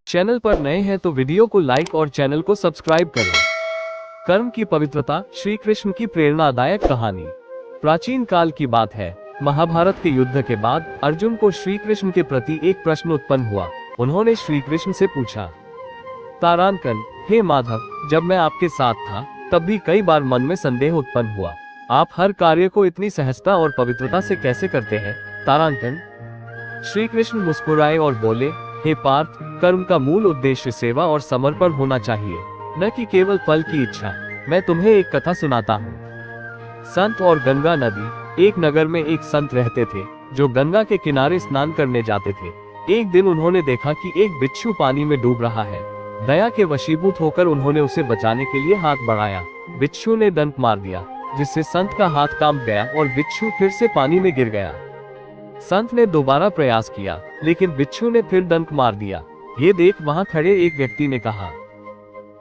Channel पर नए हैं तो वीडियो को लाइक और चैनल को सब्सक्राइब करें। कर्म की पवित्रता, श्री कृष्ण की प्रेरणादायक कहानी। प्राचीन काल की बात है। महाभारत के युद्ध के बाद अर्जुन को श्री कृष्ण के प्रति एक प्रश्न उत्पन्न हुआ। उन्होंने श्री कृष्ण से पूछा, तारांकन, हे माधव, जब मैं आपके साथ था तब भी कई बार मन में संदेह उत्पन्न हुआ। आप हर कार्य को इतनी सहजता और पवित्रता से कैसे करते हैं, तारांकन? श्री कृष्ण मुस्कुराए और बोले, हे पार्थ, कर्म का मूल उद्देश्य सेवा और समर्पण होना चाहिए, न कि केवल फल की इच्छा। मैं तुम्हें एक कथा सुनाता हूँ। संत और गंगा नदी। एक नगर में एक संत रहते थे जो गंगा के किनारे स्नान करने जाते थे। एक दिन उन्होंने देखा कि एक बिच्छू पानी में डूब रहा है। दया के वशीभूत होकर उन्होंने उसे बचाने के लिए हाथ बढ़ाया। बिच्छू ने डंक मार दिया, जिससे संत का हाथ कांप गया और बिच्छू फिर से पानी में गिर गया। संत ने दोबारा प्रयास किया, लेकिन बिच्छू ने फिर डंक मार दिया। ये देख वहां खड़े एक व्यक्ति ने कहा,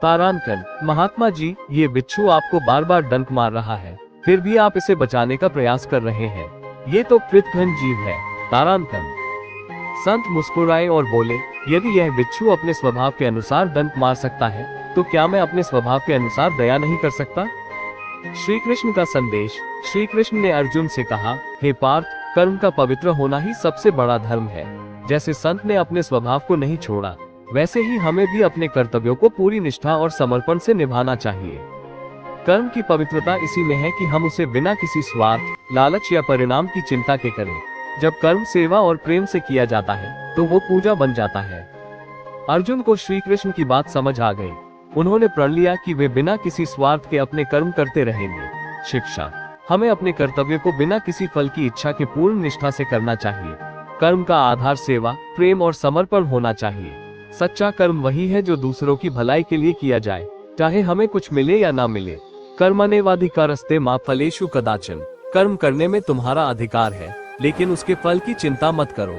तारांकन, महात्मा जी, ये बिच्छू आपको बार बार डंक मार रहा है, फिर भी आप इसे बचाने का प्रयास कर रहे हैं। ये तो कृतघ्न जीव है, तारांकन। संत मुस्कुराए और बोले, यदि यह बिच्छू अपने स्वभाव के अनुसार डंक मार सकता है, तो क्या मैं अपने स्वभाव के अनुसार दया नहीं कर सकता? श्री कृष्ण का संदेश। श्री कृष्ण ने अर्जुन से कहा, हे पार्थ, कर्म का पवित्र होना ही सबसे बड़ा धर्म है। जैसे संत ने अपने स्वभाव को नहीं छोड़ा, वैसे ही हमें भी अपने कर्तव्यों को पूरी निष्ठा और समर्पण से निभाना चाहिए। कर्म की पवित्रता इसी में है कि हम उसे बिना किसी स्वार्थ, लालच या परिणाम की चिंता के करें। जब कर्म सेवा और प्रेम से किया जाता है तो वो पूजा बन जाता है। अर्जुन को श्री कृष्ण की बात समझ आ गई। उन्होंने प्रण लिया कि वे बिना किसी स्वार्थ के अपने कर्म करते रहेंगे। शिक्षा। हमें अपने कर्तव्य को बिना किसी फल की इच्छा के पूर्ण निष्ठा से करना चाहिए। कर्म का आधार सेवा, प्रेम और समर्पण होना चाहिए। सच्चा कर्म वही है जो दूसरों की भलाई के लिए किया जाए, चाहे हमें कुछ मिले या ना मिले। कर्मण्येवाधिकारस्ते मा फलेषु कदाचन। कर्म करने में तुम्हारा अधिकार है, लेकिन उसके फल की चिंता मत करो।